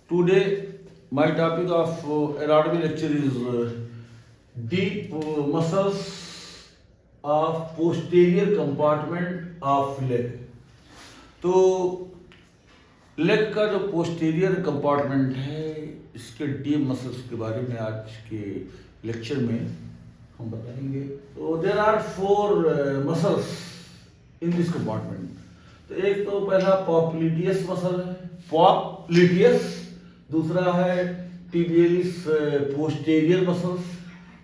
Today, my topic of anatomy lecture is deep muscles of posterior compartment of leg. तो leg का जो posterior compartment है इसके deep muscles के बारे में आज के लेक्चर में हम बताएंगे। तो there are four muscles in this compartment. तो एक तो पहला पॉप्लिटियस मसल है, पॉप्लिटियस। दूसरा है टिबियलिस पोस्टीरियर मसल्स,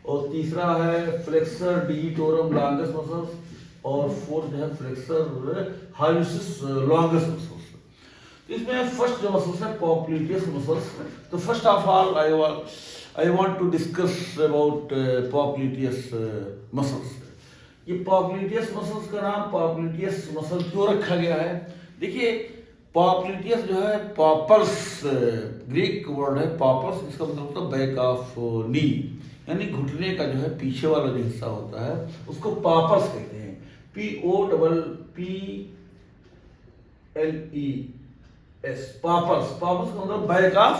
और तीसरा है फ्लेक्सर डिजिटोरम लॉन्गस मसल्स, और फोर्थ है फ्लेक्सर हाल्यूसिस लॉन्गस मसल्स। इसमें फर्स्ट जो मसल्स है पॉप्लिटियस मसल्स। तो first of all I want to discuss about popliteus muscles. ये पॉप्लिटियस मसल्स का नाम पॉप्लिटियस मसल क्यों रखा गया है? देखिए, पॉप्लिटियस जो है पॉपल्स ग्रीक वर्ड है पॉपल्स, इसका मतलब होता है बैक ऑफ नी, यानी घुटने का जो है पीछे वाला जो हिस्सा होता है उसको पॉपल्स कहते हैं। POPPLES, पॉपल्स। पॉपल्स का मतलब बैक ऑफ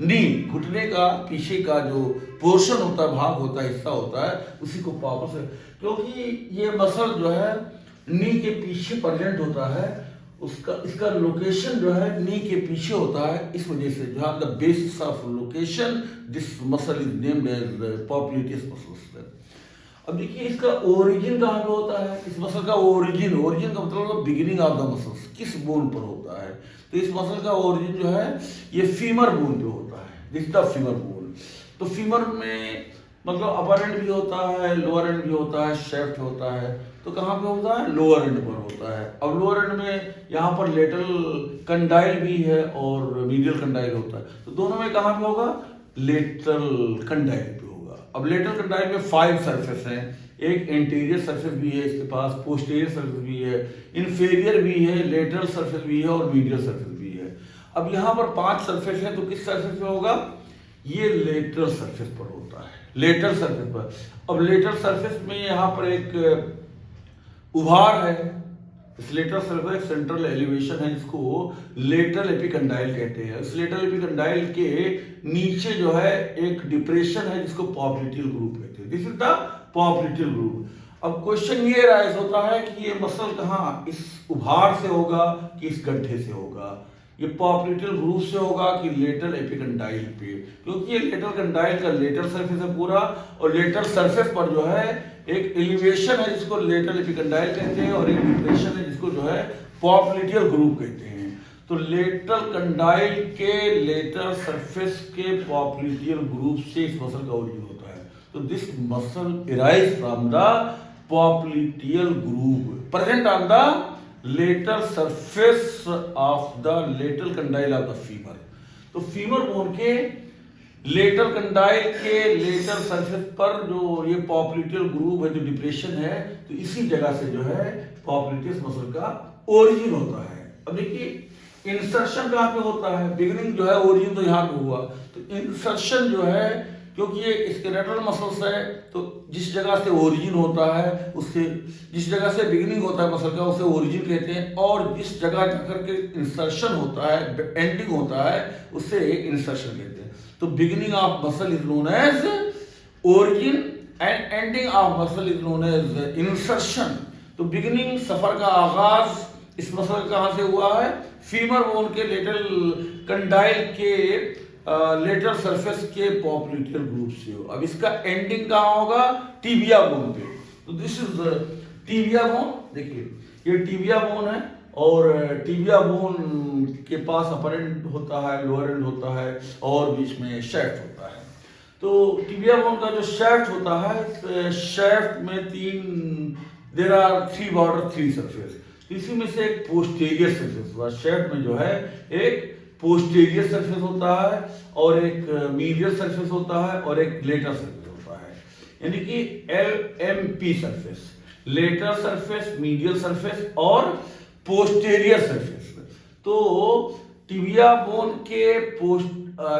नी, घुटने का पीछे का जो पोर्शन होता है, भाग होता है, हिस्सा होता है, उसी को पॉपल्स है। क्योंकि ये मसल जो है नी के पीछे प्रेजेंट होता है, इसका लोकेशन जो है नी के पीछे होता है, इस वजह से जहाँ the basis of location this muscle is named as popliteus muscles. अब देखिए, इसका ओरिजिन कहाँ पे होता है? इस मसल का ओरिजिन का मतलब बिगिनिंग ऑफ द मसल्स, किस बोन पर होता है? तो इस मसल का ओरिजिन जो है ये फीमर बोन पे होता है, दिस द फीमर बोन। तो फीमर में मतलब अपर एंड भी होता है, लोअर एंड भी होता है, शेफ्ट होता है। तो कहाँ पे होता है? लोअर एंड पर होता है। अब लोअर एंड में यहाँ पर लेटरल कंडाइल भी है और मीडियल कंडाइल होता है। तो दोनों में कहाँ पे होगा? लेटरल कंडाइल पे होगा। अब लेटरल कंडाइल में 5 सरफेस हैं। एक एंटीरियर सरफेस भी है इसके पास, पोस्टीरियर सरफेस भी है, इंफीरियर भी है, लेटरल सरफेस भी है और मीडियल सरफेस भी है। अब यहाँ पर 5 सरफेस है, तो किस सरफेस पे होगा? ये लेटरल सरफेस पर होता है, लेटरल सरफेस पर। अब लेटरल सरफेस में यहाँ पर एक उभार है, इस लेटरल सरफेस सेंट्रल एलिवेशन है, जिसको लेटरल एपिकंडाइल कहते हैं। इस लेटरल एपिकंडाइल के नीचे जो है एक डिप्रेशन है जिसको पॉप्लिटियल ग्रुप कहते हैं। This is the popliteal group. अब क्वेश्चन ये राइज होता है कि ये मसल कहाँ, इस उभार से होगा कि इस गड्ढे से होगा? ये पॉप्लिटियल ग्रुप से होगा कि लेटरल एपिकंडाइल पे? क्योंकि ये लेटरल कंडाइल का लेटरल सरफेस है पूरा, और लेटरल सरफेस पर जो है एक एलिवेशन है जिसको लेटरल एपिकंडाइल कहते हैं, और एक डिप्रेशन है जिसको जो है पॉप्लिटियल ग्रुप कहते हैं। तो लेटरल कंडाइल के लेटरल सरफेस के पॉप्लिटियल ग्रुप से इस मसल का ओरिजिन होता है। तो this muscle arise from the popliteal group present on the lateral surface of the lateral condyle of the femur. तो फीमर बोन के लेटरल कंडाइल के लेटरल सरफेस पर जो ये पॉप्लिटियल ग्रुव है, जो डिप्रेशन है, तो इसी जगह से जो है पॉप्लिटियस मसल का ओरिजिन होता है। अब देखिए, इंसर्शन कहाँ पे होता है? बिगिनिंग जो है ओरिजिन तो यहाँ पे हुआ। तो इंसर्शन जो है, क्योंकि ये स्केलेटल मसल्स है, तो जिस जगह से ओरिजिन होता है उससे, जिस जगह से बिगिनिंग होता है मसल का, उसे ओरिजिन कहते हैं, और जिस जगह जाकर के इंसर्शन होता है, एंडिंग होता है, उसे इंसर्शन कहते हैं। तो beginning of muscle is known as origin and ending of muscle is known as insertion. तो बिगिनिंग, सफर का आगाज इस मसल कहाँ से हुआ है? फीमर बोन के लेटरल कंडाइल के लेटरल सरफेस के पॉप्लिटियल ग्रुप से हो। अब इसका एंडिंग कहाँ होगा? टिबिया बोन पे। तो दिस इज टिबिया बोन। देखिए, ये टिबिया बोन है, और टिबिया बोन के पास अपर एंड होता है, लोअर एंड होता है, और बीच में शैफ्ट होता है। तो टिबिया बोन का जो शैफ्ट होता है, शैफ्ट में देयर आर 3 बॉर्डर, 3 सरफेस। इसी में से एक पोस्टीरियर सरफेस होता है। शैफ्ट में जो है एक पोस्टीरियर सरफेस होता है, और एक मीडियल सरफेस होता है, और एक लेटरल सरफेस होता है, यानी कि LMP surface, lateral surface, medial surface और पोस्टीरियर सरफेस। तो टिबिया बोन के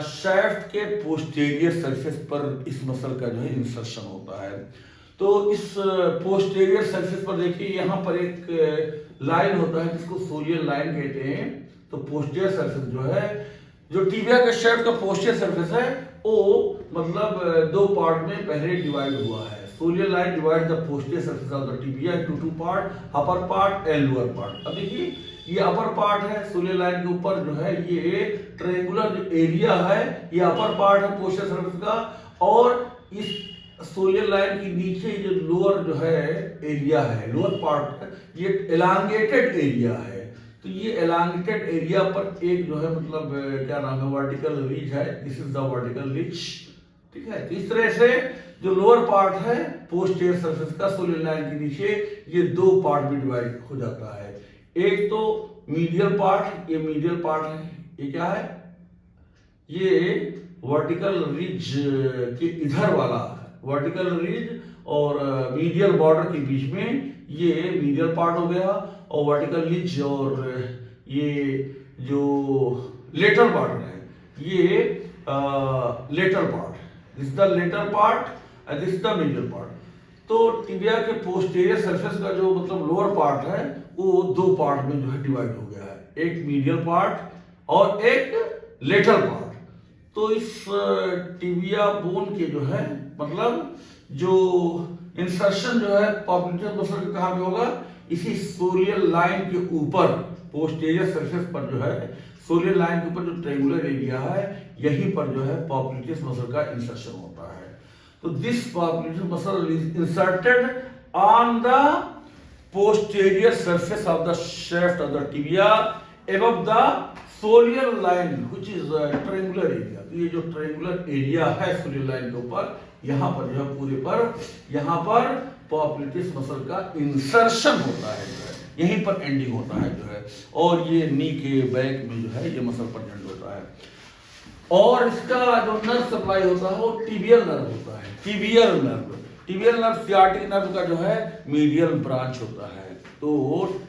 शैफ्ट के पोस्टीरियर सरफेस पर इस मसल का जो है इंसर्शन होता है। तो इस पोस्टीरियर सरफेस पर देखिए, यहाँ पर एक लाइन होता है जिसको सोलियल लाइन कहते हैं। तो पोस्टीरियर सरफेस जो है जो टिबिया के शेफ्ट का पोस्टीरियर सरफेस है वो मतलब दो पार्ट में पहले डिवाइड हुआ है। Soleal line divide the posterior surface of the tibia into two part, upper part and lower part. अब देखिए ये अपर पार्ट है, सोलियर लाइन के ऊपर जो है ये ट्रायंगुलर जो एरिया है ये अपर पार्ट है पोस्टीरियर सरफेस का, और इस सोलियर लाइन के नीचे जो लोअर जो है एरिया है, लोअर पार्ट ये एलांगेटेड एरिया है। तो ये एलांगेटेड एरिया पर एक जो है मतलब क्या नाम है वर्टिकल रिज है, this is the vertical ridge, ठीक है। तो इस तरह से जो लोअर पार्ट है पोस्टीरियर सरफेस का सोलियर लाइन के नीचे ये दो पार्ट में डिवाइड हो जाता है। एक तो मीडियल पार्ट, ये मीडियल पार्ट है, ये क्या है, ये वर्टिकल रिज के इधर वाला वर्टिकल रिज और मीडियल बॉर्डर के बीच में ये मीडियल पार्ट हो गया, और वर्टिकल रिज और ये जो लेटरल पार्ट है ये lateral part, this the lateral part and this the medial part. तो टिबिया के पोस्टीरियर सरफेस का जो मतलब लोअर पार्ट है वो दो पार्ट में जो है डिवाइड हो गया है, एक मीडियल पार्ट और एक लेटरल पार्ट। तो इस टिबिया बोन के जो है मतलब जो इंसर्शन जो है पॉप्लिटेस मसल के कहाँ पे होगा, इसी सोलियर लाइन के ऊपर पोस्टीरियर सरफेस पर जो है सोलियर लाइन के ऊपर जो ट्रायंगुलर एरिया है यहीं पर जो है पॉप्लिटेस मसल का इंसर्शन होता है। तो this popliteus muscle is inserted on the posterior surface of the shaft of the tibia above the solear line which is a triangular area। तो ये जो ट्रायंगुलर एरिया है सोलियर लाइन के ऊपर, यहाँ पर जो है पूरे पर यहाँ पर पॉप्लिटेस मसल का इंसर्शन होता है, जो है यहीं पर एंडिंग होता है जो है, और ये नी के बैक में जो है ये मसल प्रेजेंट होता है। और इसका जो नर्व सप्लाई होता है वो टिबियल नर्व होता है, tibial nerve. Tibial nerve sciatic nerve का जो है मीडियल ब्रांच होता है। तो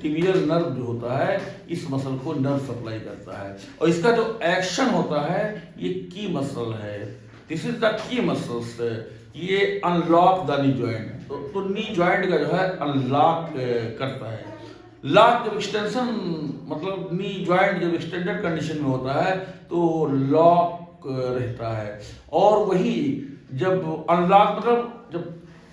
टिबियल नर्व जो होता है इस मसल को नर्व सप्लाई करता है, और इसका जो एक्शन होता है ये की मसल है, this is the key muscles, ये अनलॉक द नी जॉइंट। तो नी जॉइंट का जो है अनलॉक करता है। लॉक जब एक्सटेंशन मतलब नी जॉइंट जब एक्सटेंडेड कंडीशन में होता है तो लॉक रहता है, और वही जब अनलॉक मतलब जब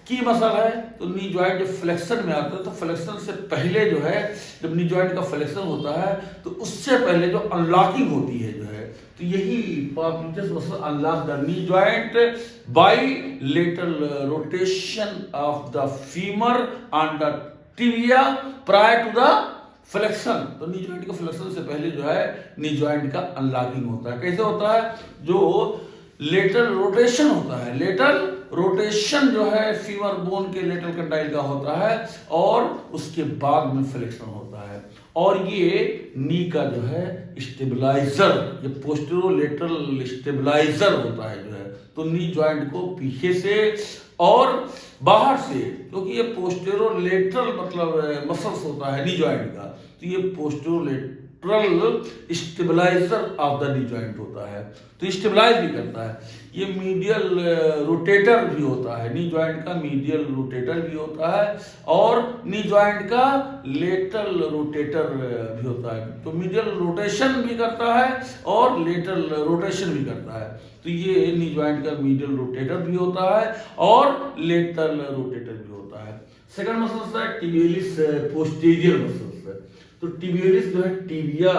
की मसल है तो नी जॉइंट जब फ्लेक्शन में आता है तो फ्लेक्शन से पहले जो है जब नी जॉइंट का फ्लेक्शन होता है तो उससे पहले जो अनलॉकिंग होती है जो है, तो यही popliteus muscle unlock the knee joint by lateral rotation of the femur on the tibia prior to the flexion. तो नी जॉइंट का फ्लेक्शन से पहले जो है नी जॉइंट का अनलॉकिंग होता है। कैसे होता है, जो लेटरल रोटेशन होता है, लेटरल रोटेशन जो है फीमर बोन के लेटरल कंडाइल का होता है और उसके बाद में फ्लेक्शन होता है, और ये नी का जो है स्टेबलाइजर, ये पोस्टेरोलेटरल स्टेबलाइजर होता है जो है। तो नी जॉइंट को पीछे से और बाहर से, क्योंकि ये पोस्टेरोलेटरल मतलब मसल्स होता है नी जॉइंट का, तो ये posterolateral stabiliser of the knee joint होता है, तो स्टेबलाइज भी करता है। ये मीडियल रोटेटर भी होता है, नी जॉइंट का मीडियल रोटेटर भी होता है और नी जॉइंट का लेटरल रोटेटर भी होता है। तो मीडियल रोटेशन भी करता है और लेटरल रोटेशन भी करता है। तो ये नी जॉइंट का मीडियल रोटेटर भी होता है और लेटरल रोटेटर भी होता है। सेकंड मसल है टिबियलिस पोस्टीरियर मसल। तो टिबियलिस जो है टिबिया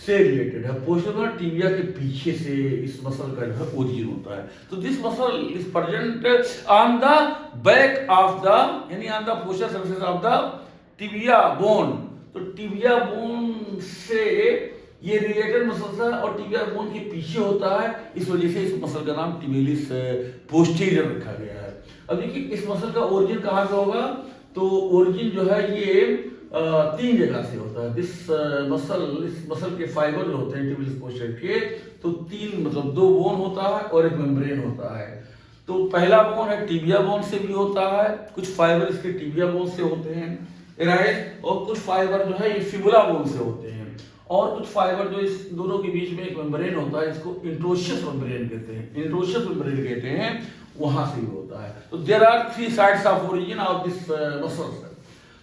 से रिलेटेड है, पोस्टीरियर टिबिया के पीछे से इस मसल का जो है ओरिजिन होता है। तो this muscle is present on the back of the यानी on the posterior surface of the tibia bone. तो टिबिया बोन से ये रिलेटेड मसल है और टिबिया बोन के पीछे होता है, इस वजह से इस मसल का नाम टिबियलिस पोस्टीरियर रखा गया है। अब देखिए इस मसल का ओरिजिन कहाँ से होगा, तो ओरिजिन जो है ये तीन जगह से होता है। इस मसल के फाइबर जो होते हैं टिबियलिस पोस्टीरियर के, तो तीन मतलब दो बोन होता है और एक मेम्ब्रेन होता है। तो पहला बोन है टिबिया बोन से भी होता है, कुछ फाइबर इसके टिबिया बोन से होते हैं, राइट, और कुछ फाइबर जो है ये फिबुला बोन से होते हैं, और कुछ फाइबर जो इस दोनों के बीच में एक मेम्ब्रेन होता है, इसको इंट्रोशियस मेम्ब्रेन कहते हैं, इंट्रोशियस मेम्ब्रेन कहते हैं, वहां से भी होता है। तो there are three sides of origin of this muscle.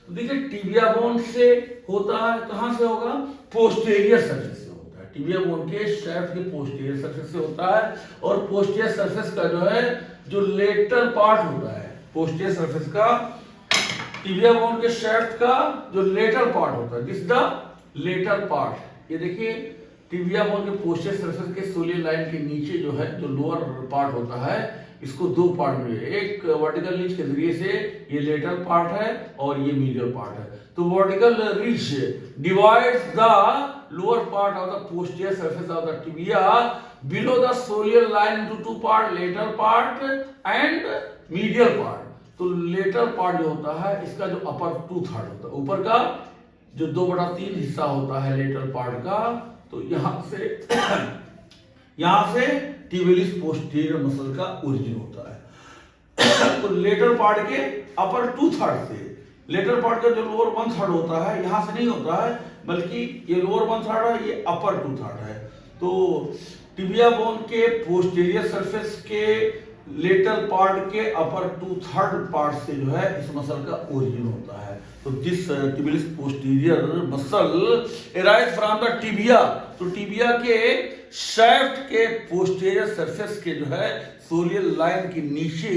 तो देखिए टिबिया बोन से होता है, कहां से होगा, पोस्टीरियर सरफेस से होता है। टिबिया बोन के शाफ्ट के पोस्टीरियर सरफेस से होता है, और पोस्टीरियर सरफेस का जो है जो लेटरल पार्ट होता है, पोस्टीरियर सरफेस का टिबिया बोन के शाफ्ट का जो लेटरल पार्ट होता है, दिस द लेटरल पार्ट। ये देखिए टिबिया बोन के पोस्टीरियर सरफेस के सोलियर लाइन के नीचे जो है जो लोअर पार्ट होता है, इसको दो पार्ट में, एक वर्टिकल रिज के जरिए से ये लेटरल पार्ट है और ये मीडियल पार्ट है। तो vertical ridge divides the lower part of the posterior surface of the tibia below the soleal line into two part, lateral part and medial part. तो लेटरल पार्ट जो होता है इसका जो अपर 2/3 होता है, ऊपर का जो 2/3 हिस्सा होता है लेटरल पार्ट का, तो यहां से टिबियलिस पोस्टीरियर मसल का ओरिजिन होता है। तो लेटरल पार्ट के अपर 2/3 से, लेटरल पार्ट का जो लोअर 1/3 होता है यहां से नहीं होता है, बल्कि ये लोअर 1/3 है, ये अपर 2/3 है। तो टिबिया बोन के पोस्टीरियर सरफेस के लेटरल पार्ट के अपर 2/3 पार्ट से जो है इस मसल का ओरिजिन होता है। तो this tibialis posterior muscle arise from the tibia. तो टिबिया के शाफ्ट के पोस्टीरियर सरफेस के जो है सोलियर लाइन के नीचे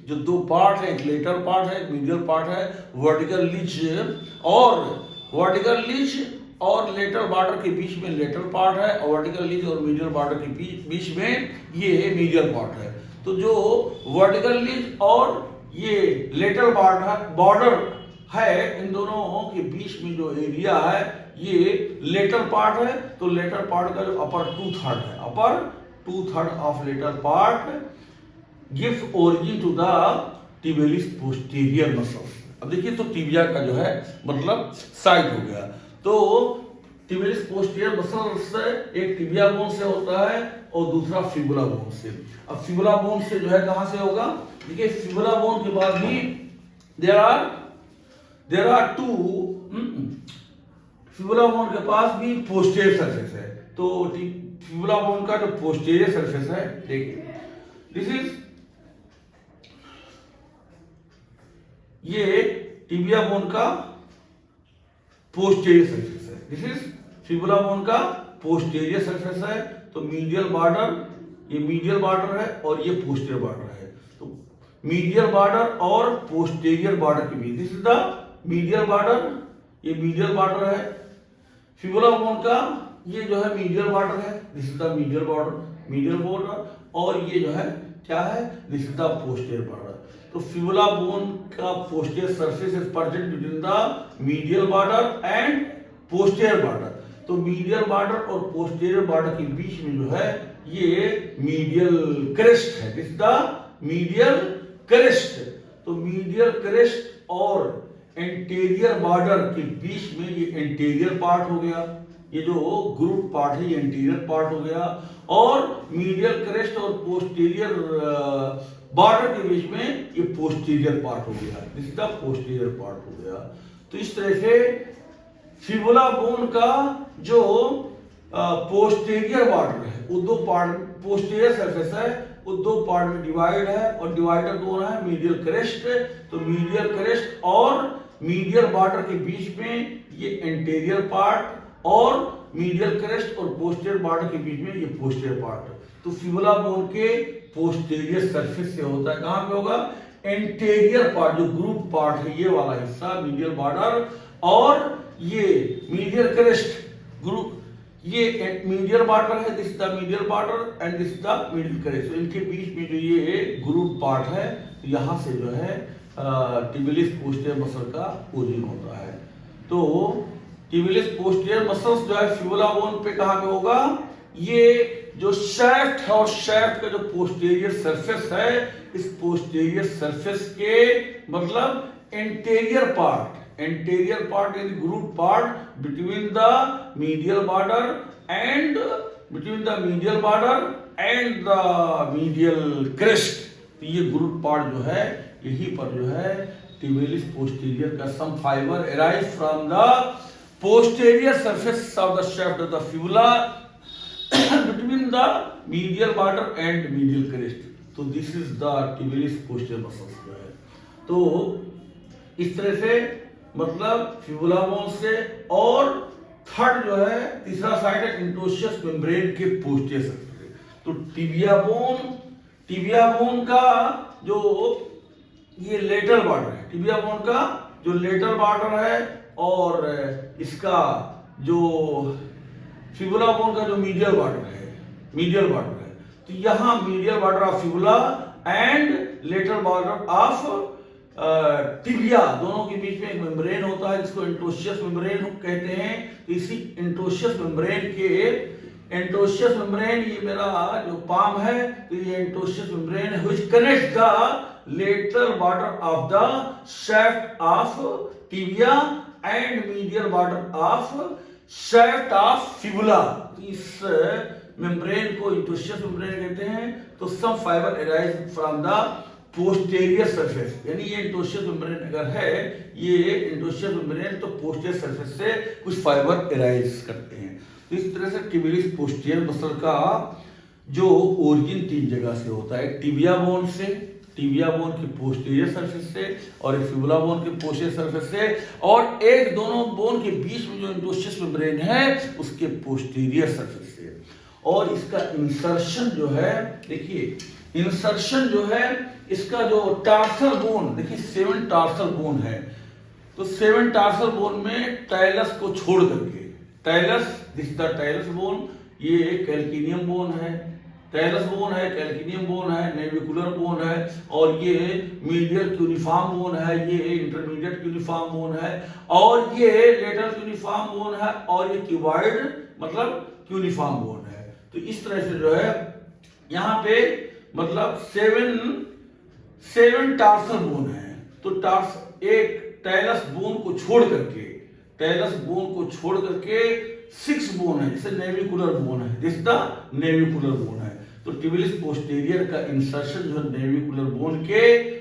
जो दो पार्ट है, एक लेटरल पार्ट है, एक मीडियल पार्ट है, वर्टिकल लिज और लेटरल बॉर्डर के बीच में लेटरल पार्ट है, और वर्टिकल लिज और मीडियल बॉर्डर के बीच में ये मीडियल पार्ट है। तो जो वर्टिकल लिज और ये लेटरल बॉर्डर है, इन दोनों के बीच में जो एरिया है ये लेटरल पार्ट है। तो लेटरल पार्ट का जो अपर 2/3 है, upper 2/3 of lateral part gives origin to the tibialis posterior muscle. अब देखिए तो टिबिया का जो है मतलब साइड हो गया। तो टिबियलिस पोस्टीरियर मसल से एक टिबिया बोन से होता है और दूसरा फिबुला बोन से। अब फिबुला बोन से जो है कहां से होगा, देखिए फिबुला बोन के बाद भी there are two, fibula bone के पास भी पोस्टीरियर सरफेस है। तो फिबुला बोन का जो पोस्टीरियर सरफेस है, देखिए दिस इज, ये टिबिया बोन का पोस्टीरियर सरफेस है, दिस इज फिबुला बोन का पोस्टीरियर सरफेस है। तो मीडियल बॉर्डर, ये मीडियल बॉर्डर है और ये पोस्टीरियर बॉर्डर है। तो मीडियल बॉर्डर और पोस्टीरियर बॉर्डर के बीच, this is the medial border, ये मीडियल बॉर्डर है। फिबुला बोन का ये जो है मीडियल बॉर्डर है, this is the medial border, और ये जो है क्या है, this is the posterior border. तो फिबुला बोन का posterior surface is present between the medial border and posterior border. तो मीडियल बॉर्डर और पोस्टीरियर बॉर्डर के बीच में जो है ये मीडियल क्रेस्ट है, this is the medial crest. तो मीडियल क्रेस्ट और एंटीरियर बॉर्डर के बीच में ये एंटीरियर पार्ट हो गया, ये जो ग्रुप पार्ट है ये एंटीरियर पार्ट हो गया, और मीडियल क्रेस्ट और पोस्टीरियर बॉर्डर के बीच में ये पोस्टीरियर पार्ट हो गया, this is the posterior part हो गया। तो इस तरह से फिबुला बोन का जो पोस्टीरियर बॉर्डर है वो दो पार्ट, पोस्टीरियर सरफेस है वो दो पार्ट में डिवाइड है, और डिवाइडर दोनों है मीडियल क्रेस्ट। तो मीडियल क्रेस्ट और मीडियल बॉर्डर के बीच में ये एंटीरियर पार्ट, और मीडियल क्रेस्ट और पोस्टीरियर बॉर्डर के बीच में ये पोस्टीरियर पार्ट। तो फिबुला बोन के पोस्टीरियर सरफेस से होता है, कहां पे होगा, एंटीरियर पार्ट, जो ग्रुप पार्ट है ये वाला हिस्सा मीडियल बॉर्डर, और ये मीडियल क्रेस्ट ग्रुप, ये मीडियल बॉर्डर है, this is the medial border and this is the medial crest. तो इनके बीच में जो ये ग्रुप पार्ट है, तो यहां से जो है टिबियलिस पोस्टीरियर मसल का ओरिजिन होता है। तो टिबियलिस पोस्टीरियर मसल्स जो है फिबुला बोन पे कहां पे होगा, ये जो शाफ्ट है और शाफ्ट का जो पोस्टीरियर सरफेस है, इस पोस्टीरियर सरफेस के मतलब anterior part in group part between the medial border and the medial crest. तो ये ग्रुप पार्ट जो है यही पर जो है टिबियलिस पोस्टीरियर का some fibre arise from the posterior surface of the shaft of the fibula between the medial border and medial crest. तो this is the tibialis posterior muscles जो है। तो इस तरह से मतलब फिबुला बोन से और थर्ड जो है तीसरा साइड है इंटोशियस मेम्ब्रेन के पोस्टीरियर सरफेस। तो टिबिया बोन का जो ये लेटरल बॉर्डर है, टिबिया बोन का जो लेटरल बॉर्डर है और इसका जो फिबुला बोन का जो मीडियल बॉर्डर है, तो यहाँ medial border of fibula and lateral border of tibia दोनों के बीच में एक मेम्ब्रेन होता है जिसको इंटोशियस मेम्ब्रेन कहते हैं। तो इसी इंटोशियस मेम्ब्रेन ये मेरा जो पाम है, तो ये इंटोशियस मेम्ब्रेन है which connects the lateral border of the shaft of tibia and medial border of shaft of fibula. इस मेम्ब्रेन को इंटोशियस मेम्ब्रेन कहते हैं। तो some fibre arise from the posterior surface, यानी ये इंटोशियस मेम्ब्रेन अगर है, ये इंटोशियस मेम्ब्रेन तो पोस्टीरियर सरफेस से कुछ फाइबर अराइज करते हैं। तो इस तरह से टिबियलिस पोस्टीरियर मसल का जो ओरिजिन 3 जगह से होता है, टिबिया बोन से, टिबिया बोन के पोस्टीरियर सरफेस से, और फिबुला बोन के पोस्टीरियर सरफेस से, और एक दोनों बोन के बीच में जो इंटोशियस मेम्ब्रेन है उसके पोस्टीरियर सरफेस से। और इसका इंसर्शन जो है, देखिए इंसर्शन जो है इसका जो टार्सल बोन, देखिए 7 टार्सल बोन है, तो 7 टार्सल बोन में टाइलस को छोड़ करके, tiles this the tiles bone, ये कैल्किनियम बोन है, टाइलस बोन है, कैल्किनियम बोन है, नेविकुलर बोन है, और ये मीडियल क्यूनिफॉर्म बोन है, ये इंटरमीडिएट क्यूनिफॉर्म बोन है, और ये लेटरल क्यूनिफॉर्म बोन है, और ये क्यूबॉइड मतलब क्यूनिफॉर्म बोन है। तो इस तरह से जो है यहाँ पे मतलब 7 टार्सल बोन है। तो एक टाइलस बोन को छोड़ करके 6 बोन है, जैसे नेविकुलर बोन है, जिस द नेविकुलर बोन है। तो टिबियलिस पोस्टीरियर का इंसर्शन जो है नेविकुलर बोन के,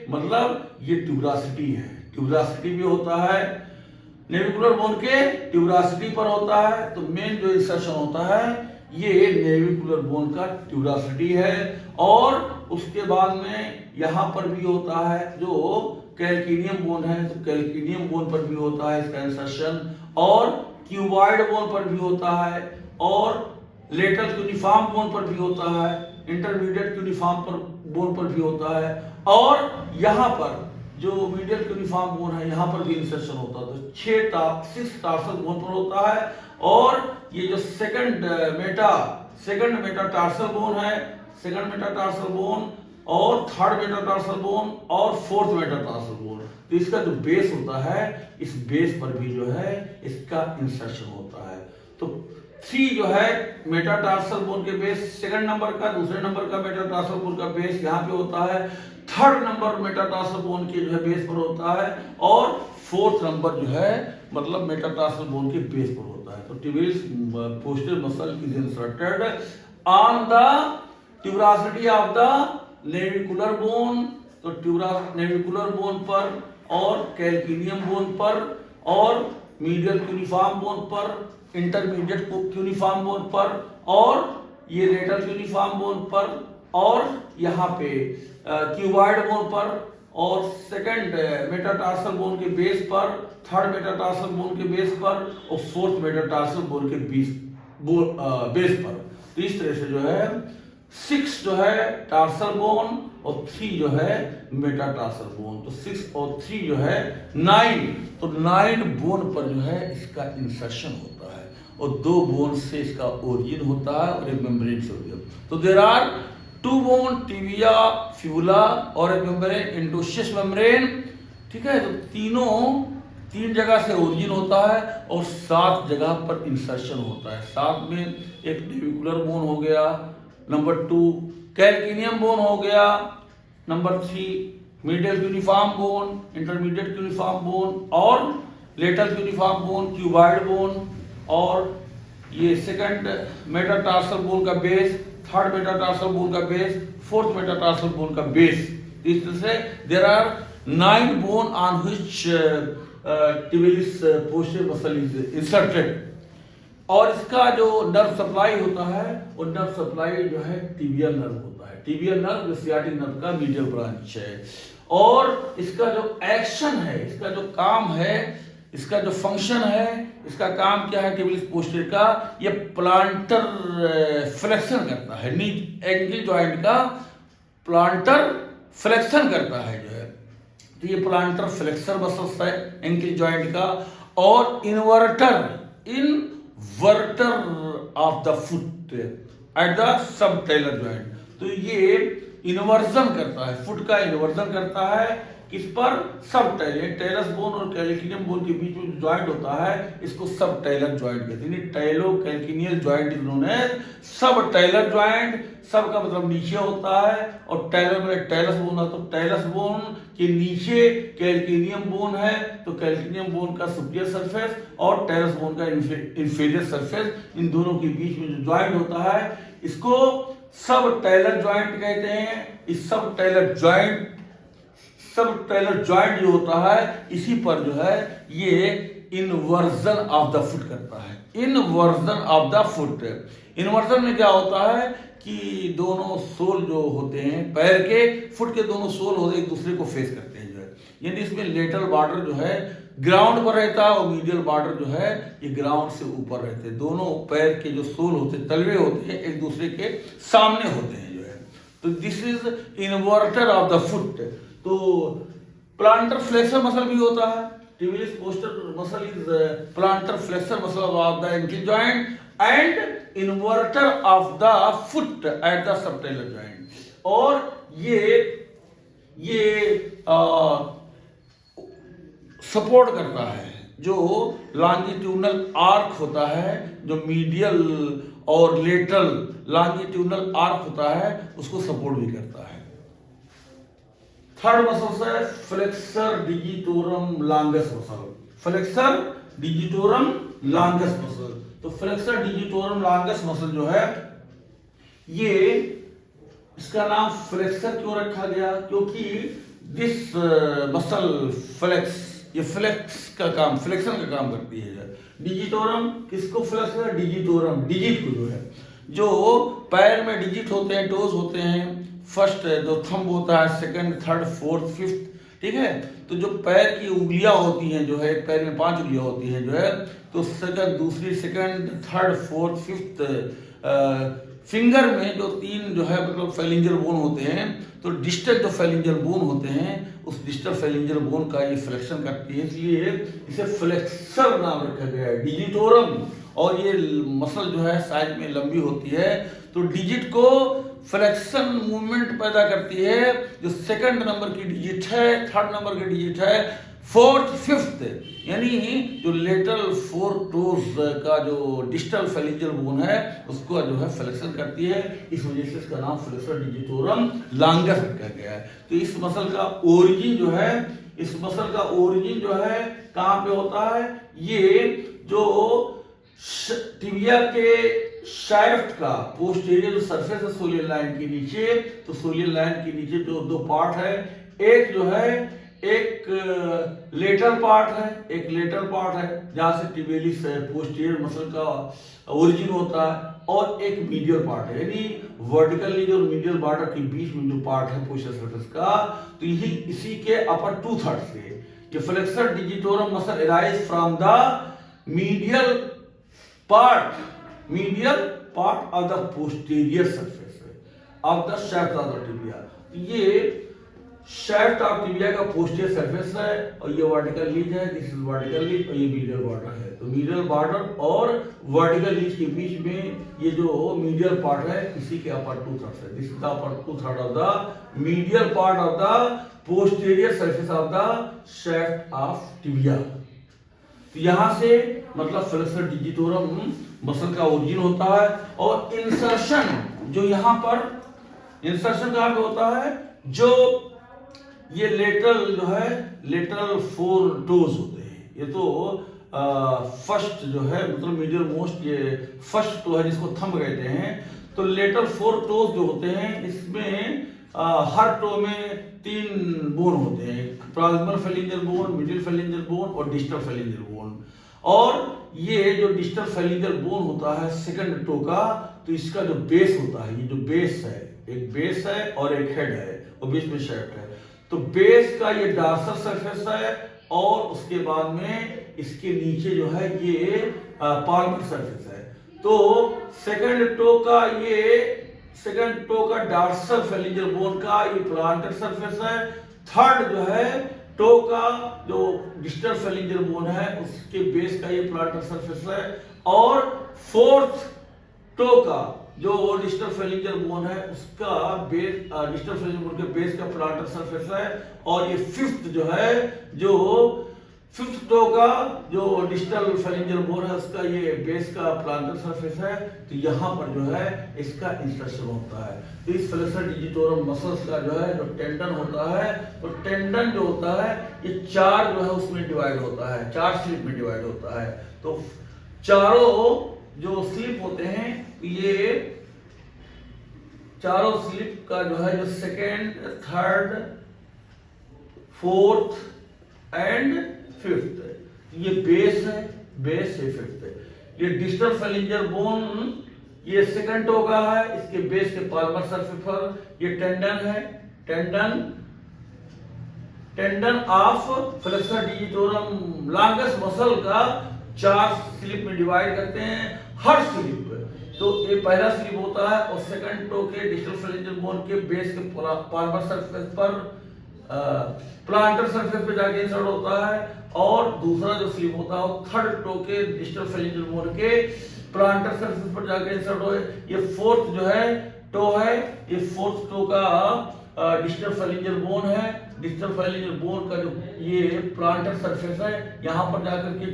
मतलब ये ट्यूबरासिटी है, ट्यूबरासिटी भी होता है, नेविकुलर बोन के ट्यूबरासिटी पर होता है। तो मेन जो इंसर्शन होता है ये नेविकुलर बोन का ट्यूबरासिटी है, और उसके बाद में यहाँ पर भी होता है जो कैल्किनियम बोन है, तो कैल्किनियम बोन पर भी होता है इसका इंसर्शन, और क्यूबॉइड बोन पर भी होता है, और लेटरल क्यूनिफॉर्म बोन पर भी होता है, इंटरमीडिएट क्यूनिफॉर्म बोन पर भी होता है, और यहाँ पर जो मीडियल क्यूनिफॉर्म बोन है यहाँ पर भी इंसर्शन होता है। तो 6 टार्सल बोन पर होता है, और ये जो सेकंड मेटाटार्सल बोन है, सेकंड मेटाटार्सल बोन, और थर्ड मेटाटार्सल बोन, और फोर्थ मेटाटार्सल बोन, तो इसका जो बेस होता है, इस बेस पर भी जो है इसका इंसर्शन होता है। तो 3 जो है मेटाटार्सल बोन के बेस, सेकंड नंबर का, दूसरे नंबर का मेटाटार्सल बोन का बेस यहाँ पे होता है, थर्ड नंबर मेटाटार्सल बोन के जो है बेस पर होता है, और फोर्थ नंबर जो है मतलब मेटाटार्सल बोन के बेस पर होता है। तो tibialis posterior muscle is inserted on the tuberosity of the navicular bone, तो नेविकुलर बोन पर, और कैल्किनियम बोन पर, और मीडियल क्यूनिफॉर्म बोन पर, इंटरमीडिएट क्यूनिफॉर्म बोन पर, और ये लेटरल क्यूनिफॉर्म बोन पर, और यहाँ पे क्यूबॉइड बोन पर, और सेकंड मेटाटार्सल बोन के बेस पर, थर्ड मेटाटार्सल बोन के बेस पर, और फोर्थ मेटाटार्सल बोन के बेस पर। तो इस तरह से जो है 6 जो है टार्सल बोन, और 3 जो है मेटाटार्सल बोन। तो 6 और 3 जो है 9, तो 9 बोन पर जो है इसका इंसर्शन होता है, और 2 बोन से इसका ओरिजिन होता है, और एक मेम्ब्रेन से ओरिजिन। तो there are 2 bone, tibia, fibula, और एक मेम्ब्रेन इंटोशियस मेम्ब्रेन, ठीक है। तो 3 जगह से ओरिजिन होता है, और 7 जगह पर इंसर्शन होता है। 7 में एक नेविकुलर बोन हो गया, नंबर 2 कैल्किनियम बोन हो गया, number 3 medial cuneiform bone, intermediate cuneiform bone, और lateral cuneiform bone, cuboid bone, और ये सेकंड मेटाटार्सल बोन का बेस, थर्ड मेटाटार्सल बोन का बेस, फोर्थ मेटाटार्सल बोन का बेस। इस तरह से there are 9 bone on which tibialis posterior muscle is inserted. और इसका जो नर्व सप्लाई होता है, वो नर्व सप्लाई जो है टिबियल नर्व होता है। टिबियल नर्व जो सियाटिक नर्व का मीडियल ब्रांच है, और इसका जो एक्शन है, इसका जो काम है, इसका जो फंक्शन है, इसका काम क्या है टिबियलिस पोस्टीरियर का, ये प्लांटर फ्लेक्शन करता है, नी एंकल जॉइंट का प्लांटर फ्लेक्शन करता है जो है। तो ये प्लांटर फ्लेक्सर मसल्स है एंकल जॉइंट का, और invertor of the foot at the subtalar joint. तो ये इन्वर्जन करता है, फुट का इन्वर्जन करता है किस पर, सब टेलस बोन और कैल्किनियम बोन के बीच में जो जॉइंट होता है इसको सब टेलर जॉइंट कहते हैं। Talo calcaneal joint is known as subtalar joint. Sub का मतलब नीचे होता है, और टेलर में टेलस बोन है, तो टेलस बोन के नीचे कैल्किनियम बोन है, तो कैल्किनियम बोन का सुपीरियर सरफेस और टेलस बोन का इंफीरियर सरफेस, इन दोनों के बीच में जो जॉइंट होता है इसको सब टेलर जॉइंट कहते हैं। इस सब टेलर जॉइंट जो होता है इसी पर जो है ये इन्वर्जन ऑफ द फुट करता है। Inversion of the foot, inversion में क्या होता है कि दोनों सोल जो होते हैं पैर के, फुट के दोनों सोल होते एक दूसरे को फेस करते हैं जो है, यानी इसमें लेटरल बॉर्डर जो है ग्राउंड पर रहता है और मीडियल बॉर्डर जो है ये ग्राउंड से ऊपर रहते हैं। दोनों पैर के जो सोल होते हैं, तलवे होते हैं, एक दूसरे के सामने होते हैं जो है। तो this is invertor of the foot. तो प्लांटर फ्लेक्सर मसल भी होता है, tibialis posterior muscle is plantar flexor muscle of the ankle joint and invertor of the foot at the subtalar joint. और ये सपोर्ट करता है जो लॉन्जिट्यूडनल आर्क होता है, जो मीडियल और लेटरल लॉन्जिट्यूडनल आर्क होता है उसको सपोर्ट भी करता है। थर्ड मसल है flexor digitorum longus muscle. Flexor digitorum longus muscle. तो फ्लेक्सर डिजिटोरम लॉन्गस मसल जो है ये, इसका नाम फ्लेक्सर क्यों रखा गया, क्योंकि दिस मसल फ्लेक्स, ये फ्लेक्स का काम, फ्लेक्शन का काम करती है। डिजिटोरम किसको फ्लेक्स है, डिजिटोरम डिजिट को जो है, जो पैर में डिजिट होते हैं, टोज होते हैं, फर्स्ट जो थंब होता है, सेकंड, थर्ड, फोर्थ, फिफ्थ, ठीक है। तो जो पैर की उंगलियां होती हैं जो है, एक पैर में 5 उंगलियां होती हैं जो है, तो दूसरी, second, third, fourth, fifth finger में जो 3 जो है मतलब फेलिंजर बोन होते हैं, तो डिस्टल जो फेलिंजर बोन होते हैं उस डिस्टल फेलिंजर बोन का ये फ्लेक्शन करती है, इसलिए इसे फ्लेक्सर नाम रखा गया है, डिजिटोरम। और ये मसल जो है साइज में लंबी होती है, तो डिजिट को फ्लेक्शन मूवमेंट पैदा करती है। जो सेकंड नंबर की डिजिट है, थर्ड नंबर की डिजिट है, फोर्थ, फिफ्थ, यानी जो लेटरल 4 टोज का जो डिस्टल फेलिंजर बोन है उसको जो है फ्लेक्शन करती है, इस वजह से इसका नाम फ्लेक्सर डिजिटोरम लॉन्गस रखा गया है। तो इस मसल का ओरिजिन जो है, इस मसल का ओरिजिन जो है कहाँ पे होता है, ये जो टिबिया के शाफ्ट का पोस्टीरियर जो सरफेस है सोलियर लाइन के नीचे, तो सोलियर लाइन के नीचे जो 2 पार्ट है, एक जो है एक लेटरल पार्ट है, एक लेटरल पार्ट है जहां से टिबियलिस पोस्टीरियर मसल का ओरिजिन होता है, और एक मीडियल पार्ट है, यानी वर्टिकल लीज और मीडियल बॉर्डर के बीच में जो पार्ट है पोस्टीरियर सरफेस का, तो यही इसी के अपर 2/3 से ये flexor digitorum muscle arise from the medial part of the posterior surface of the shaft of the tibia. ये शाफ्ट ऑफ टिबिया का पोस्टीरियर सरफेस है, और ये वर्टिकल लीज है, दिस इज वर्टिकल लीज, और ये मीडियल बॉर्डर है। तो मीडियल बॉर्डर और वर्टिकल लीज के बीच में ये जो मीडियल पार्ट है इसी के अपर 2/3 है, this is the upper 2/3 of the medial part of the posterior surface of the shaft of tibia. तो यहां से मतलब फ्लेक्सर डिजिटोरम मसल का ओरिजिन होता है, और इंसर्शन जो यहां पर, इंसर्शन कहां पे होता है, जो ये लेटरल जो है, लेटरल 4 टोज होते हैं, ये तो फर्स्ट जो है मतलब मीडियल मोस्ट ये फर्स्ट टो है जिसको थंब कहते हैं। तो लेटरल 4 टोज जो होते हैं इसमें हर टो में 3 बोन होते हैं, proximal phalanx bone, middle फेलिंजर bone और डिस्टल फेलिंजर बोन। और ये जो डिस्टल फेलिंजर बोन होता है सेकंड टो का, तो इसका जो बेस होता है, ये जो बेस है, एक बेस है और एक हेड है और बीच में शाफ्ट है। तो बेस का ये डॉर्सल सरफेस है, और उसके बाद में इसके नीचे जो है ये पाल्मर सरफेस है। तो सेकंड टो का डॉर्सल फेलिंजर बोन का ये प्लांटर सरफेस है। थर्ड जो है टो का जो डिस्टल फेलिंजर बोन है उसके बेस का ये प्लांटर सरफेस है। और फोर्थ टो का जो डिस्टल फेलिंजर बोन है उसका बेस डिस्टल फेलिंजर बोन के बेस का प्लांटर सरफेस है। और ये फिफ्थ जो है जो फिफ्थ टो का जो डिस्टल फेलिंजर बोन है उसका ये बेस का प्लांटर सरफेस है। तो यहाँ पर जो है इसका इंसर्शन होता है। तो इस फ्लेक्सर डिजिटोरम मसल्स का जो है जो टेंडन होता है, तो टेंडन जो होता है ये चार जो है उसमें डिवाइड होता है, चार स्लिप में डिवाइड होता है। तो चारों जो स्लिप होते हैं ये चारों स्लिप का जो है जो second, third, fourth and fifth ये बेस है फिफ्थ है। ये डिस्टल फेलिंजर बोन ये सेकंड टो का है, इसके बेस के पाल्मर सरफेस पर ये टेंडन है। Tendon of flexor digitorum longest muscle का चार स्लिप में डिवाइड करते हैं। हर स्लिप तो ये पहला स्लिप होता है और सेकंड टो के डिस्टल फेलिंजर बोन के बेस के पाल्मर सरफेस पर प्लांटर सरफेस पे जाके इंसर्ट होता है। और दूसरा जो स्लिप होता है वो थर्ड टो के डिस्टल फेलिंजर बोन के प्लांटर सरफेस पर जाके इंसर्ट हो। ये फोर्थ जो है टो है, ये फोर्थ टो का डिस्टल फेलिंजर बोन है। डिस्टल फेलिंजर बोन का जो ये प्लांटर सरफेस है यहाँ पर जाकर के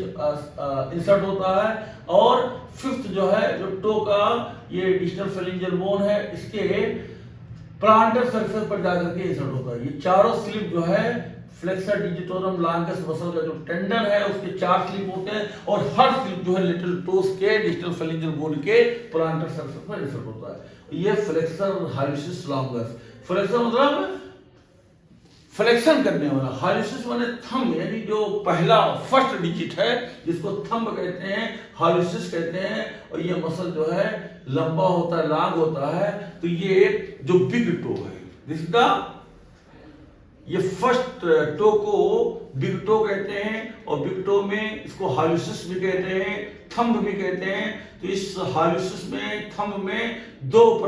इंसर्ट होता है। और फिफ्थ जो है जो टो का ये डिस्टल फेलिंजर बोन है इसके प्लांटर सरफेस पर जाकर के इंसर्ट होता है। ये चारों स्लिप जो है फ्लेक्सर डिजिटोरम लॉन्गेस्ट मसल का जो टेंडन है उसके चार स्लिप होते हैं और हर स्लिप जो है लिटिल टोस के डिस्टल फेलिंजर बोन के प्लांटर सरफेस पर इंसर्ट होता है। ये फ्लेक्सर हाइलिसिस लॉन्गस। फ्लेक्सर मतलब फ्लेक्शन करने वाला, हाइलिसिस माने थंब यानी जो पहला फर्स्ट डिजिट है जिसको थंब कहते हैं, हाइलिसिस कहते हैं। और ये मसल जो है लंबा होता है, लॉन्ग होता है। तो ये जो बिग टो है जिसका ये फर्स्ट टो को बिग टो कहते हैं और बिग टो में इसको हाइलिसिस भी कहते हैं, थंब भी कहते हैं। तो इस हाइलिसिस में थंब में दो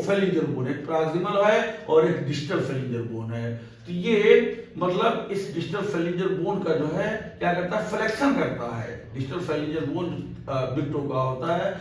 फेलिंजर बोन, एक प्रॉक्सिमल है और एक डिस्टल फेलिंजर बोन है। तो ये मतलब इस डिस्टल फेलिंजर बोन का जो है क्या करता है, फ्लेक्शन करता है। Distal phalanx bone big toe का होता है,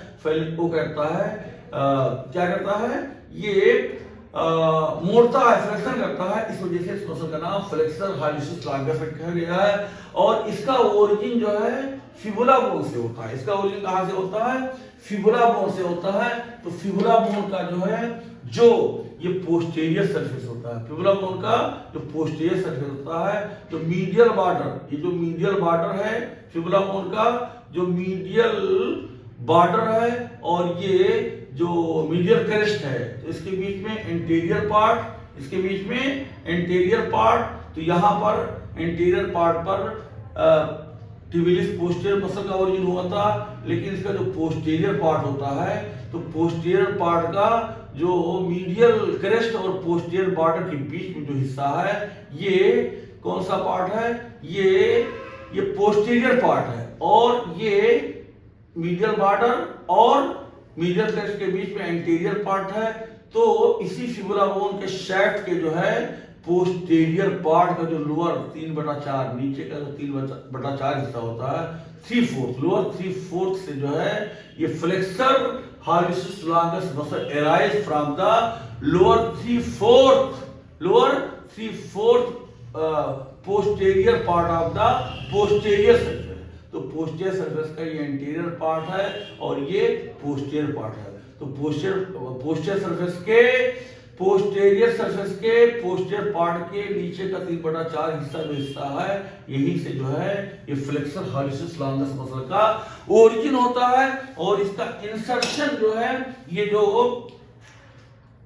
वो करता है क्या करता है, ये मोड़ता है, फ्लेक्शन करता है। इस वजह से इस मसल का नाम फ्लेक्सर हाइलिसिस लॉन्गस रखा गया है। और इसका ओरिजिन जो है फिबुला बोन से होता है। इसका ओरिजिन कहां से होता है, फिबुला बोन से होता है। तो फिबुला बोन का जो है जो ये पोस्टीरियर सरफेस होता है, फिबुला बोन का जो पोस्टीरियर सरफेस होता है, जो मीडियल बॉर्डर, ये जो मीडियल बॉर्डर है फिबुला बोन का जो मीडियल बॉर्डर है और ये जो मीडियल क्रेस्ट है, तो इसके बीच में एंटीरियर पार्ट, इसके बीच में एंटीरियर पार्ट। तो यहाँ पर एंटीरियर पार्ट पर टिबिलिस पोस्टीरियर मसल का ओरिजिन हुआ था। लेकिन इसका जो पोस्टीरियर पार्ट होता है तो पोस्टीरियर पार्ट का जो मीडियल क्रेस्ट और पोस्टीरियर बॉर्डर के बीच में जो हिस्सा है ये कौन सा पार्ट है, ये पोस्टीरियर पार्ट है। और ये मीडियल बॉर्डर और मीडियल क्रेस्ट के बीच में एंटीरियर पार्ट है। तो इसी फिबुला बोन के शैफ्ट के जो है पोस्टीरियर पार्ट का जो लोअर 3/4 नीचे का जो 3/4 हिस्सा होता है 3/4 लोअर 3/4 से जो है ये flexor hallucis longus muscle arise from the lower 3/4 posterior part of the posterior surface. तो पोस्टीरियर सरफेस का ये एंटीरियर पार्ट है और ये पोस्टीरियर पार्ट है। तो पोस्टीरियर सरफेस के पोस्टीरियर पार्ट के नीचे का 3/4 हिस्सा जो हिस्सा है यही से जो है ये फ्लेक्सर हाइलिसिस लॉन्गस मसल का ओरिजिन होता है। और इसका इंसर्शन जो है ये जो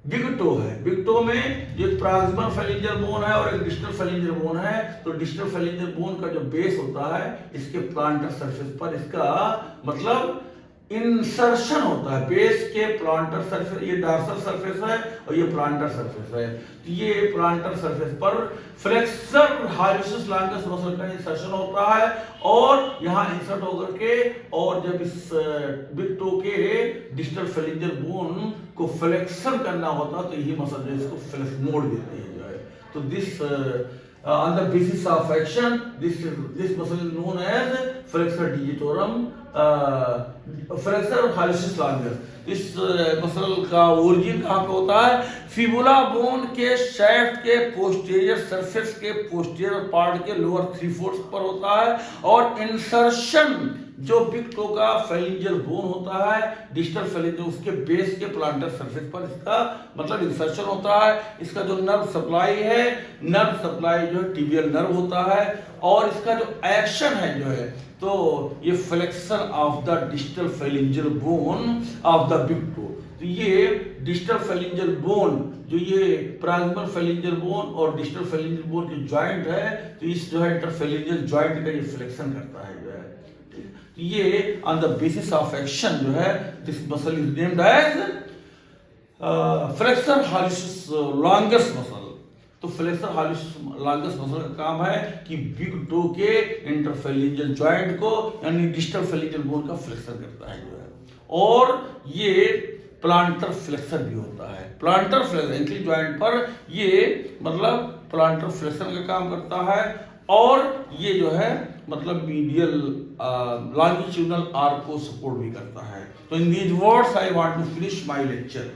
बिग टो है, बिग टो में एक प्रॉक्सिमल फेलिंजर बोन है और एक डिस्टल फेलिंजर बोन है। तो डिस्टल फेलिंजर बोन का जो बेस होता है इसके प्लांटर सरफेस पर इसका मतलब इंसर्शन होता है बेस के प्लांटर सरफेस, ये डार्सल सरफेस है और ये प्लांटर सरफेस है। तो ये प्लांटर सरफेस पर फ्लेक्सर हाइड्रोसिस लॉन्गस मसल का इंसर्शन होता है और यहाँ इंसर्ट होकर के, और जब इस बिग टो के डिस्टल फेलिंजर बोन को फ्लेक्शन करना होता है तो यही मसल जो है इसको फ्लेक्स मोड़ देते हैं जो है। तो this on the basis of action, this muscle is known as flexor digitorum, flexor hallucis longus। इस मसल का ओरिजिन कहाँ पे होता है? फिबुला बोन के शैफ्ट के पोस्टीरियर सरफेस के पोस्टीरियर पार्ट के लोअर 3/4 पर होता है, और इंसर्शन जो बिग टो का फेलिंजर बोन होता है डिस्टल फेलिंजर उसके बेस के प्लांटर सरफेस पर इसका मतलब इंसर्शन होता है। इसका जो नर्व सप्लाई है, नर्व सप्लाई जो है टिबियल नर्व होता है, और इसका जो एक्शन है जो है तो ये flexion of the distal phalanx bone of the big toe. तो ये डिस्टल फेलिंजर बोन जो ये प्रॉक्सिमल फेलिंजर बोन और डिस्टल फेलिंजर बोन के जॉइंट है, तो इस जो है इंटरफेलिंजर जॉइंट का ये फ्लेक्शन करता है जो है। तो ये on the basis of action जो है this muscle is named as flexor hallucis longus muscle. तो फ्लेक्सर हाल्यूसिस लॉन्गस मसल का काम है कि बिग टो के इंटरफेलिंजर जॉइंट को यानी डिस्टल फेलिंजर बोन का फ्लेक्सर करता है जो है, और ये प्लांटर फ्लेक्सर भी होता है। प्लांटर फ्लेक्सर एंकल जॉइंट पर ये मतलब प्लांटर फ्लेक्सर का काम करता है, और ये जो है मतलब मीडियल लॉन्गिट्यूडनल आर्क को सपोर्ट भी करता है। तो in these words I want to finish my lecture.